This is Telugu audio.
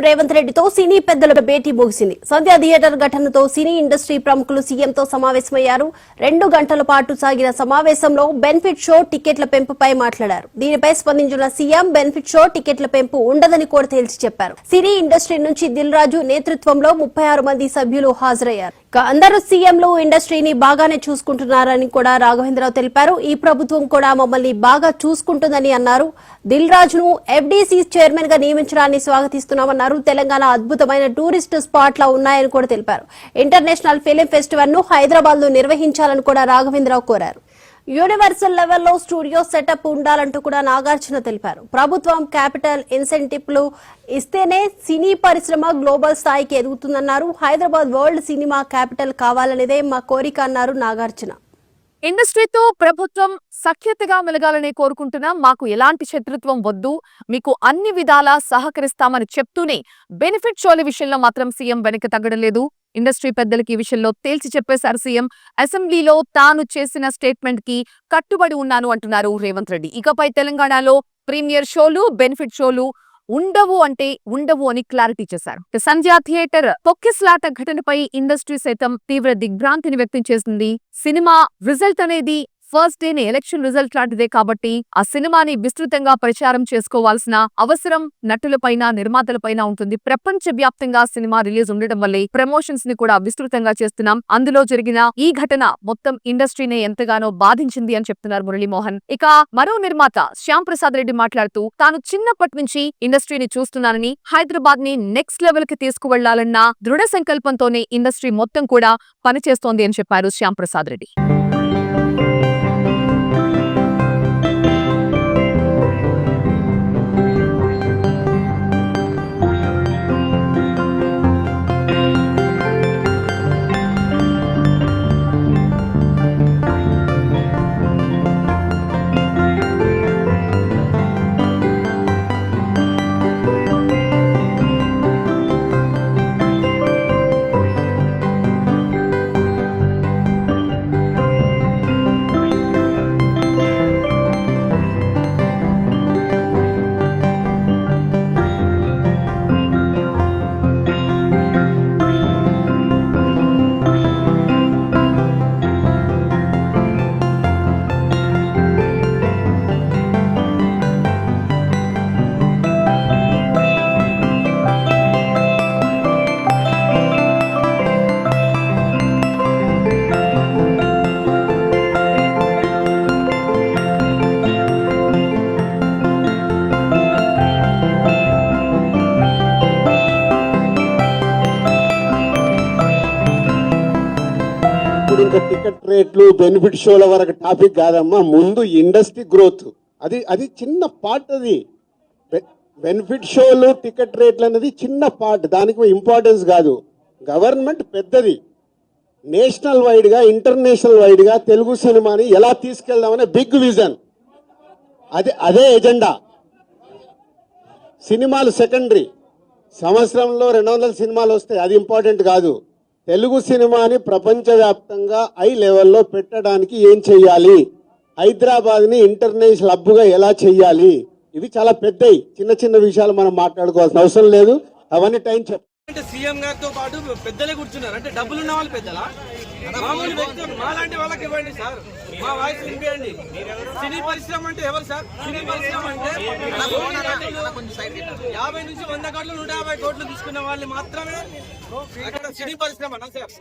రేవంత్ రెడ్డితో సినీ పెద్దల భేటీ ముగిసింది. సంధ్యా థియేటర్ ఘటనతో సినీ ఇండస్ట్రీ ప్రముఖులు సీఎంతో సమావేశమయ్యారు. 2 గంటల పాటు సాగిన సమావేశంలో బెనిఫిట్ షో టికెట్ల పెంపుపై మాట్లాడారు. దీనిపై స్పందించిన సీఎం బెనిఫిట్ షో టికెట్ల పెంపు ఉండదని కూడా తేల్చి చెప్పారు. సినీ ఇండస్ట్రీ నుంచి దిల్ రాజు నేతృత్వంలో 36 మంది సభ్యులు హాజరయ్యారు. అందరూ సీఎంలు ఇండస్ట్రీని బాగానే చూసుకుంటున్నారని కూడా రాఘవేంద్రరావు తెలిపారు. ఈ ప్రభుత్వం కూడా మమ్మల్ని బాగా చూసుకుంటుందని అన్నారు. దిల్ రాజును ఎఫ్డీసీ చైర్మన్ గా నియమించడాన్ని స్వాగతిస్తున్నామన్నారు. తెలంగాణ అద్భుతమైన టూరిస్ట్ స్పాట్ లా ఉన్నాయని కూడా తెలిపారు. ఇంటర్నేషనల్ ఫిలిం ఫెస్టివల్ ను హైదరాబాద్ లో నిర్వహించాలని కూడా రాఘవేంద్రరావు కోరారు. యూనివర్సల్ లెవెల్లో స్టూడియో సెటప్ ఉండాలంటూ కూడా నాగార్జున తెలిపారు. ప్రభుత్వం క్యాపిటల్ ఇన్సెంటివ్లు ఇస్తేనే సినీ పరిశ్రమ గ్లోబల్ స్థాయికి ఎదుగుతుందన్నారు. హైదరాబాద్ వరల్డ్ సినిమా క్యాపిటల్ కావాలనేదే మా కోరిక అన్నారు నాగార్జున. ఇండస్ట్రీతో ప్రభుత్వం సఖ్యతగా మెలగాలని కోరుకుంటున్నాం. మాకు ఎలాంటి శత్రుత్వం వద్దు, మీకు అన్ని విధాలా సహకరిస్తామని చెప్తూనే బెనిఫిట్ షోల విషయంలో మాత్రం సీఎం వెనక్కి తగ్గడం లేదు. ఇండస్ట్రీ పెద్దలకి ఈ విషయంలో తేల్చి చెప్పేశారు సీఎం. అసెంబ్లీలో తాను చేసిన స్టేట్మెంట్ కి కట్టుబడి ఉన్నాను అంటున్నారు రేవంత్ రెడ్డి. ఇకపై తెలంగాణలో ప్రీమియర్ షోలు, బెనిఫిట్ షోలు ఉండవు అని క్లారిటీ చేశారు. సంధ్యా థియేటర్ తొక్కిసలాట ఘటనపై ఇండస్ట్రీ సైతం తీవ్ర దిగ్భ్రాంతిని వ్యక్తం చేసింది. సినిమా రిజల్ట్ అనేది ఫస్ట్ డేనే ఎలక్షన్ రిజల్ట్ లాంటిదే కాబట్టి ఆ సినిమాని విస్తృతంగా ప్రచారం చేసుకోవాల్సిన అవసరం నటులపైన, నిర్మాతలపైన ఉంటుంది. ప్రపంచ వ్యాప్తంగా సినిమా రిలీజ్ ఉండడం వల్లే ప్రమోషన్స్ ని కూడా విస్తృతంగా చేస్తున్నాం. అందులో జరిగిన ఈ ఘటన మొత్తం ఇండస్ట్రీనే ఎంతగానో బాధించింది అని చెప్తున్నారు మురళీమోహన్. ఇక మరో నిర్మాత శ్యామ్ ప్రసాద్ రెడ్డి మాట్లాడుతూ తాను చిన్నప్పటి నుంచి ఇండస్ట్రీని చూస్తున్నానని, హైదరాబాద్ ని నెక్స్ట్ లెవెల్ కి తీసుకువెళ్లాలన్న దృఢ సంకల్పంతోనే ఇండస్ట్రీ మొత్తం కూడా పనిచేస్తోంది అని చెప్పారు శ్యామ్ ప్రసాద్ రెడ్డి. ఇంకా టికెట్ రేట్లు, బెనిఫిట్ షోల వరకు టాపిక్ కాదమ్మా. ముందు ఇండస్ట్రీ గ్రోత్ అది చిన్న పార్ట్. అది బెనిఫిట్ షోలు, టికెట్ రేట్లు అనేది చిన్న పార్ట్. దానికి ఇంపార్టెన్స్ కాదు. గవర్నమెంట్ పెద్దది. నేషనల్ వైడ్ గా, ఇంటర్నేషనల్ వైడ్ గా తెలుగు సినిమాని ఎలా తీసుకెళ్దామనే బిగ్ విజన్. అదే ఎజెండా. సినిమాలు సెకండరీ. సంవత్సరంలో 200 సినిమాలు వస్తాయి, అది ఇంపార్టెంట్ కాదు. తెలుగు సినిమాని ప్రపంచవ్యాప్తంగా హై లెవెల్లో పెట్టడానికి ఏం చెయ్యాలి, హైదరాబాద్ ని ఇంటర్నేషనల్ హబ్గా ఎలా చెయ్యాలి, ఇవి చాలా పెద్దవి. చిన్న చిన్న విషయాలు మనం మాట్లాడుకోవాల్సిన అవసరం లేదు. అవన్నీ టైం అంటే సీఎం గారితో పాటు పెద్దలే కూర్చున్నారు. అంటే డబ్బులు ఉన్న వాళ్ళు పెద్దలా, మామూలు వ్యక్తులు మాలాంటి వాళ్ళకి ఇవ్వండి సార్. మా వాయిస్ వినిపించండి. సినీ పరిశ్రమ అంటే ఎవరు సార్? సినీ పరిశ్రమ అంటే 50 నుంచి 100 కోట్లు, 150 కోట్లు తీసుకున్న వాళ్ళు మాత్రమే అక్కడ సినీ పరిశ్రమ సార్.